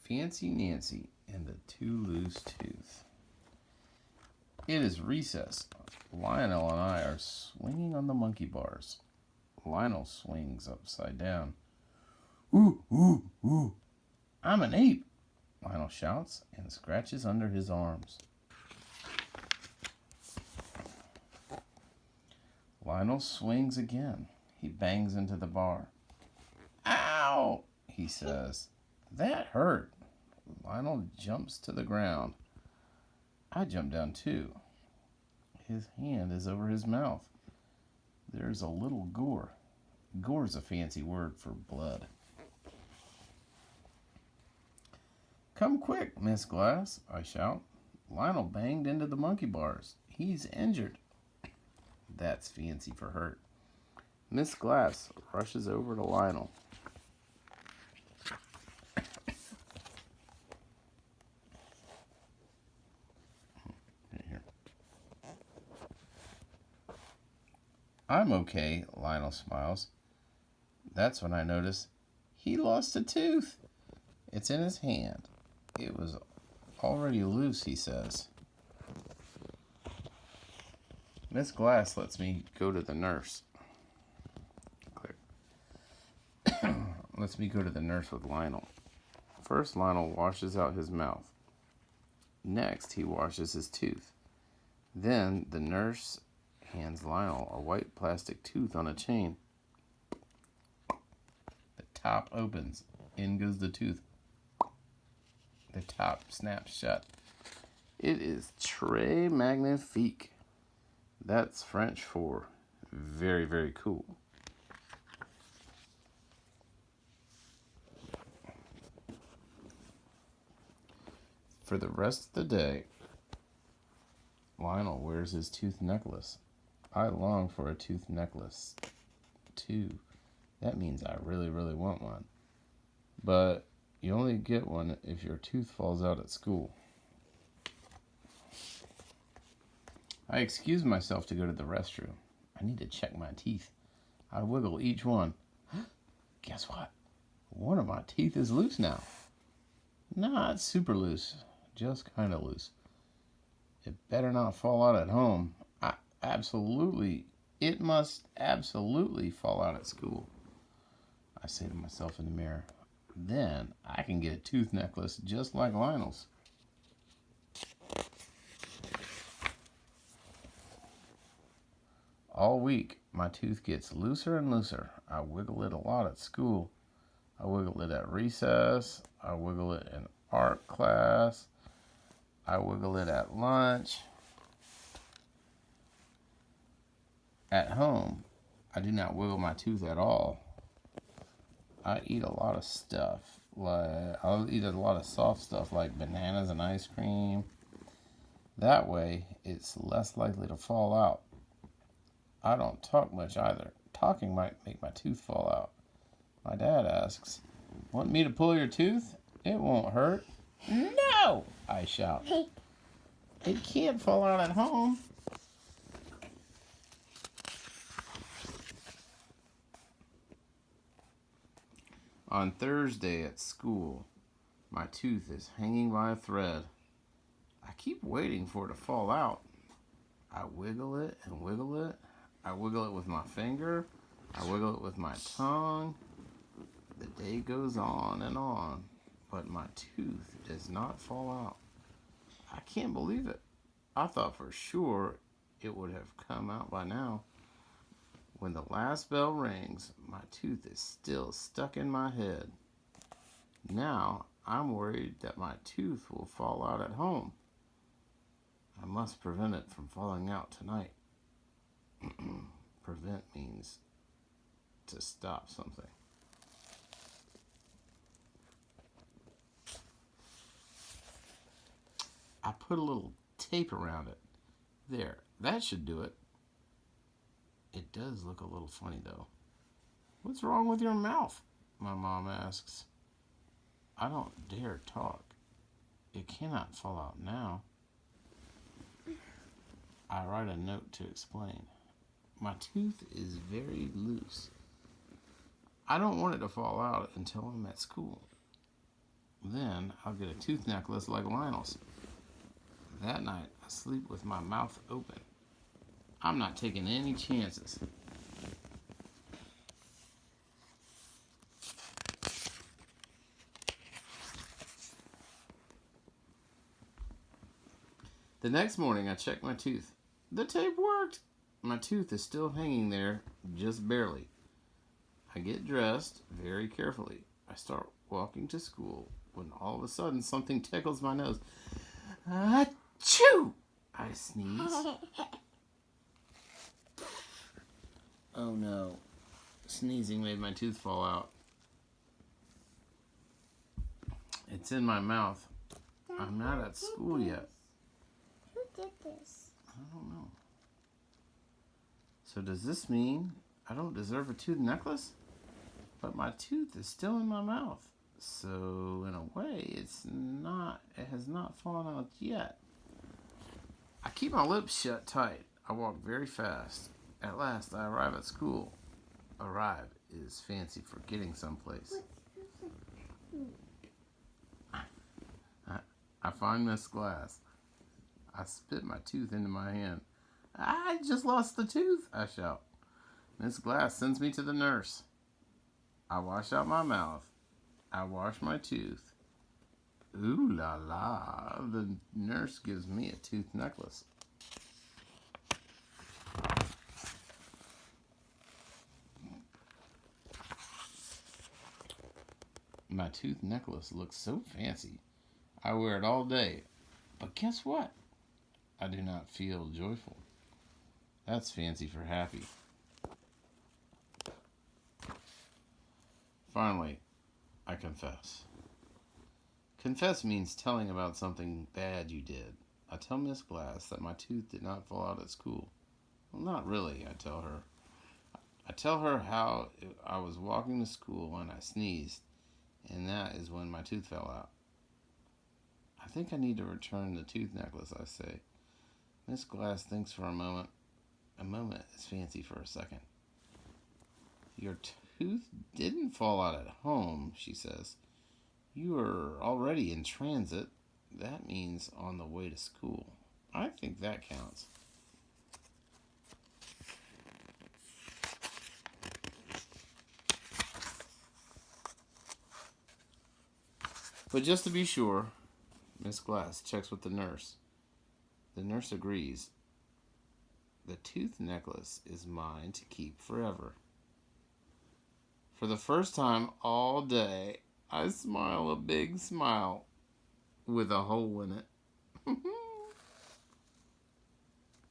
Fancy Nancy and the Two Loose Tooth. It is recess. Lionel and I are swinging on the monkey bars. Lionel swings upside down. Ooh, ooh, ooh. I'm an ape, Lionel shouts and scratches under his arms. Lionel swings again. He bangs into the bar. Ow, he says. That hurt. Lionel jumps to the ground. I jump down too. His hand is over his mouth. There's a little gore. Gore's a fancy word for blood. Come quick, Miss Glass, I shout. Lionel banged into the monkey bars. He's injured. That's fancy for hurt. Miss Glass rushes over to Lionel. Here. I'm okay, Lionel smiles. That's when I notice he lost a tooth. It's in his hand. It was already loose, he says. Miss Glass lets me go to the nurse. Lets me go to the nurse with Lionel. First, Lionel washes out his mouth. Next, he washes his tooth. Then, the nurse hands Lionel a white plastic tooth on a chain. The top opens. In goes the tooth. The top snaps shut. It is très magnifique. That's French for very, very cool. For the rest of the day, Lionel wears his tooth necklace. I long for a tooth necklace, too. That means I really, really want one. But you only get one if your tooth falls out at school. I excuse myself to go to the restroom. I need to check my teeth. I wiggle each one. Guess what? One of my teeth is loose now. Not super loose, just kind of loose. It better not fall out at home. It must absolutely fall out at school. I say to myself in the mirror. Then I can get a tooth necklace just like Lionel's. All week, my tooth gets looser and looser. I wiggle it a lot at school. I wiggle it at recess. I wiggle it in art class. I wiggle it at lunch. At home, I do not wiggle my tooth at all. I eat a lot of stuff. I'll eat a lot of soft stuff like bananas and ice cream. That way, it's less likely to fall out. I don't talk much either. Talking might make my tooth fall out. My dad asks, "Want me to pull your tooth? It won't hurt." "No!" I shout. "It can't fall out at home." On Thursday at school, my tooth is hanging by a thread. I keep waiting for it to fall out. I wiggle it and wiggle it. I wiggle it with my finger. I wiggle it with my tongue. The day goes on, but my tooth does not fall out. I can't believe it. I thought for sure it would have come out by now. When the last bell rings, my tooth is still stuck in my head. Now, I'm worried that my tooth will fall out at home. I must prevent it from falling out tonight. Prevent means to stop something. I put a little tape around it. There, that should do it. It does look a little funny though. "What's wrong with your mouth?" my mom asks. I don't dare talk. It cannot fall out now. I write a note to explain. My tooth is very loose. I don't want it to fall out until I'm at school. Then I'll get a tooth necklace like Lionel's. That night, I sleep with my mouth open. I'm not taking any chances. The next morning, I check my tooth. The tape worked. My tooth is still hanging there, just barely. I get dressed very carefully. I start walking to school when all of a sudden something tickles my nose. Achoo! I sneeze. Oh no. Sneezing made my tooth fall out. It's in my mouth. I'm not at school yet. Who did this? I don't know. So does this mean I don't deserve a tooth necklace? But my tooth is still in my mouth. So in a way, it has not fallen out yet. I keep my lips shut tight. I walk very fast. At last, I arrive at school. Arrive is fancy for getting someplace. I find Miss Glass. I spit my tooth into my hand. I just lost the tooth, I shout. Miss Glass sends me to the nurse. I wash out my mouth. I wash my tooth. Ooh la la, the nurse gives me a tooth necklace. My tooth necklace looks so fancy. I wear it all day. But guess what? I do not feel joyful. That's fancy for happy. Finally, I confess. Confess means telling about something bad you did. I tell Miss Glass that my tooth did not fall out at school. Well, not really, I tell her. I tell her how I was walking to school when I sneezed, and that is when my tooth fell out. I think I need to return the tooth necklace, I say. Miss Glass thinks for a moment. A moment is fancy for a second. Your tooth didn't fall out at home, she says. You are already in transit. That means on the way to school. I think that counts. But just to be sure, Miss Glass checks with the nurse. The nurse agrees. The tooth necklace is mine to keep forever. For the first time all day, I smile a big smile with a hole in it.